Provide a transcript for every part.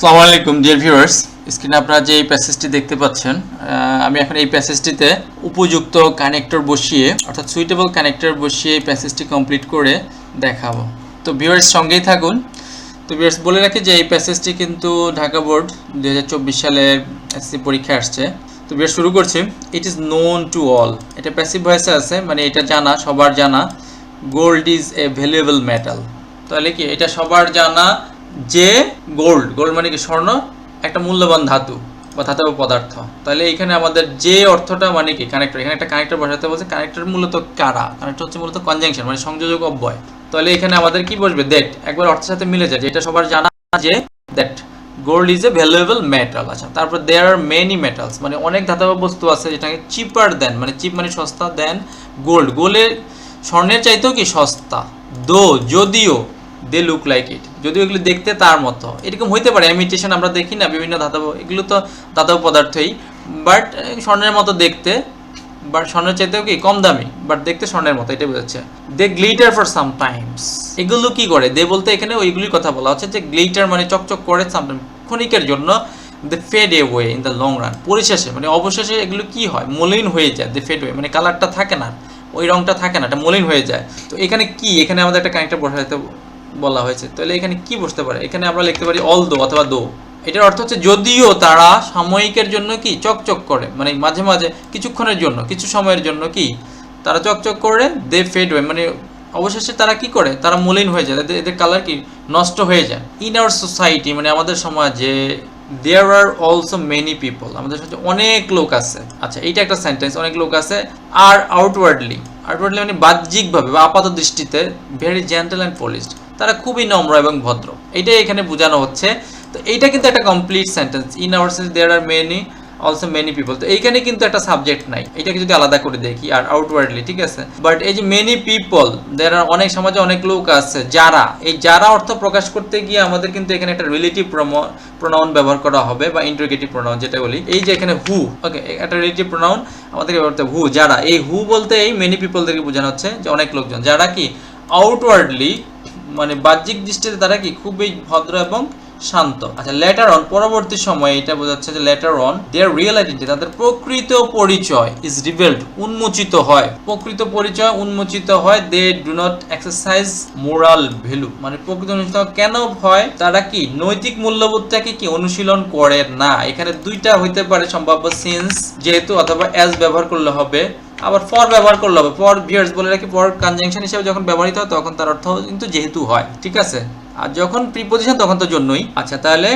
আসসালামু আলাইকুম dear viewers, স্ক্রিনে আপনারা যে এই প্যাসেজটি দেখতে পাচ্ছেন, আমি এখন এই প্যাসেজটিতে উপযুক্ত কানেক্টর বসিয়ে অর্থাৎ সুইটেবল কানেক্টর বসিয়ে এই প্যাসেজটি কমপ্লিট করে দেখাবো। তো ভিউয়ার্স সঙ্গেই থাকুন। তো ভিউয়ার্স বলে রাখি যে এই প্যাসেজটি কিন্তু ঢাকা বোর্ড 2024 সালের এসএসসি পরীক্ষায় আসছে। তো ভিউয়ার্স শুরু করছি। It is known to all, এটা প্যাসিভ ভয়েসে আছে, মানে এটা জানা, সবার জানা, gold is a valuable metal. তাহলে কি এটা সবার জানা যে গোল্ড মানে কি স্বর্ণ একটা মূল্যবান ধাতু বা ধাতব পদার্থ। তাহলে এখানে আমাদের যে অর্থটা মানে কি কানেক্টর, এখানে একটা কানেক্টর বসাতে বলছে। কানেক্টর মূলত কারা? কানেক্টর হচ্ছে মূলত কনজাংশন মানে সংযোজক অব্যয়। তাহলে এখানে আমাদের কি বসবে? দ্যাট, একবার অর্থের সাথে মিলে যায়, যেটা সবার জানা যে that gold is a valuable metal. আচ্ছা, তারপর দেয়ার আর মেনি মেটালস, মানে অনেক ধাতব বস্তু আছে যেটাকে চিপার দেন, মানে চিপ মানে সস্তা, দেন গোল্ড, গোল্ডের স্বর্ণের চাইতেও কি সস্তা। যদিও দে লুক লাইক ইট, যদিও এগুলো দেখতে তার মতো, এরকম হইতে পারে। ইমিটেশন আমরা দেখি না বিভিন্ন ধাতব, এগুলো তো ধাতব পদার্থই, বাট স্বর্ণের মতো দেখতে, বাট স্বর্ণের চাইতেও কি কম দামি, বাট দেখতে স্বর্ণের মতো, এটা বোঝাচ্ছে। দে গ্লিটার ফর সাম টাইমস, এগুলো কি করে? দে বলতে এখানে ওইগুলির কথা বলা হচ্ছে, যে গ্লিটার মানে চকচক করে, সামটাইম ক্ষণিকের জন্য, they fade away in the long run, পরিশেষে মানে অবশেষে এগুলো কি হয়? মলিন হয়ে যায়। দে ফেড ওয়ে মানে কালারটা থাকে না, ওই রংটা থাকে না, এটা মলিন হয়ে যায়। তো এখানে কি, এখানে আমাদের একটা কানেক্টর বসাতে বলা হয়েছে। তাহলে এখানে কি বসতে পারে? এখানে আমরা লিখতে পারি অল দো অথবা দো। এটার অর্থ হচ্ছে যদিও তারা সাময়িকের জন্য কি চকচক করে, মানে মাঝে মাঝে কিছুক্ষণের জন্য, কিছু সময়ের জন্য কি তারা চকচক করে, দে ফেড ওয়ে মানে অবশেষে তারা কি করে? তারা মলিন হয়ে যায়, এদের কালার কি নষ্ট হয়ে যায়। ইন আওয়ার সোসাইটি মানে আমাদের সমাজে, দেয়ার আর অলসো মেনি পিপল, আমাদের সমাজে অনেক লোক আছে। আচ্ছা, এইটা একটা সেন্টেন্স, অনেক লোক আছে। আর আউটওয়ার্ডলি মানে বাহ্যিকভাবে বা আপাত দৃষ্টিতে, ভেরি জেন্টাল অ্যান্ড পলিশড, তারা খুবই নম্র এবং ভদ্র, এটাই এখানে বোঝানো হচ্ছে। তো এইটা কিন্তু একটা complete sentence. In our sense there are many also many people, তো এইখানে কিন্তু একটা সাবজেক্ট নাই, এটাকে যদি আলাদা করে দেখি, আর আউটওয়ার্ডলি, ঠিক আছে। বাট এই যে মেনি পিপল, দেয়ার আর অনেক সমাজে অনেক লোক আছে যারা, এই যারা অর্থ প্রকাশ করতে গিয়ে আমাদের কিন্তু এখানে একটা রিলেটিভ প্রোনাউন ব্যবহার করা হবে, বা ইন্টারোগেটিভ প্রোনাউন যেটা বলি। এই যে এখানে হু, ওকে, একটা রিলেটিভ প্রোনাউন আমাদেরকে ব্যবহার করতে হু, যারা। এই হু বলতে এই মেনি পিপলদেরকে বোঝানো হচ্ছে, যে অনেক লোকজন যারা কি আউটওয়ার্ডলি মানে বাহ্যিক দৃষ্টিতে তারা কি খুবই ভদ্র এবং শান্ত। আচ্ছা, লেটার অন পরবর্তী সময়ে, এটা বোঝাচ্ছে যে letter on their real identity, তাদের প্রকৃত পরিচয় ইজ রিভেলড উন্মোচিত হয়, প্রকৃত পরিচয় উন্মোচিত হয়। They do not exercise moral value, মানে প্রকৃত কেন হয়? তারা কি নৈতিক মূল্যবোধটাকে কি অনুশীলন করে না। এখানে দুইটা হইতে পারে সম্ভাব্য, সিন্স যেহেতু অথবা অ্যাজ ব্যবহার করলে হবে, আবার ফর ব্যবহার করলে হবে। ফর ভিউয়ার্স বলে রাখি, ফর কনজাংশন হিসেবে যখন ব্যবহৃত হয় তখন তার অর্থ কিন্তু যেহেতু হয়, ঠিক আছে। আর যখন প্রিপোজিশন তখন তো জন্যই। আচ্ছা, তাহলে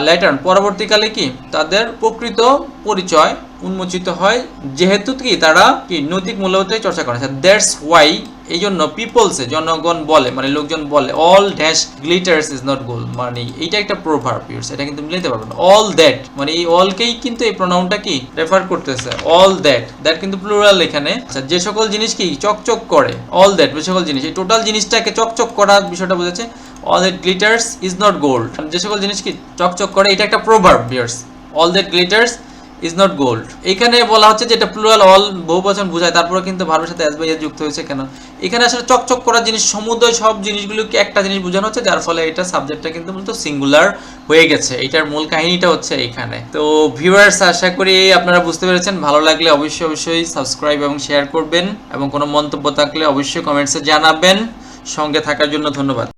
লেটার পরবর্তীকালে কি তাদের প্রকৃত পরিচয় উন্মোচিত হয়, যেহেতু কি তারা কি নৈতিক মূল্যবোধের চর্চা করে। দ্যাটস ওয়াই, এই জন্য পিপলসে জনগণ বলে, মানে লোকজন বলে, all dash glitters is not gold, মানে এইটা একটা প্রভাব, এটা কিন্তু মিলাতে পারবে না। অল দ্যাট মানে এই অলকেই কিন্তু এই প্রোনাউনটা কি রেফার করতেছে। অল দ্যাট, দ্যাট কিন্তু প্লুরাল এখানে। আচ্ছা, যে সকল জিনিস কি চকচক করে, অল দ্যাট যে সকল জিনিস, এই টোটাল জিনিসটাকে চকচক করার বিষয়টা বোঝাচ্ছে। All that glitters is not gold, যে সকল জিনিস কি চকচক করে, এটা একটা প্রভাব viewers. All that glitters is not gold, এখানে বলা হচ্ছে যে এটা প্লুরাল, অল বহুবচন বোঝায়, তারপরে কিন্তু ভার্বের সাথে এস বাই এস যুক্ত হয়েছে কেন? এখানে আসলে চকচক করা জিনিস সমুদয় সব জিনিসগুলোকে একটা জিনিস বোঝানো হচ্ছে, যার ফলে এটা সাবজেক্টটা কিন্তু মূলত সিঙ্গুলার হয়ে গেছে। এটার মূল কাহিনীটা হচ্ছে এখানে। তো ভিউয়ার্স, আশা করি আপনারা বুঝতে পেরেছেন। ভালো লাগলে অবশ্যই সাবস্ক্রাইব এবং শেয়ার করবেন, এবং কোনো মন্তব্য থাকলে অবশ্যই কমেন্টসে জানাবেন। সঙ্গে থাকার জন্য ধন্যবাদ।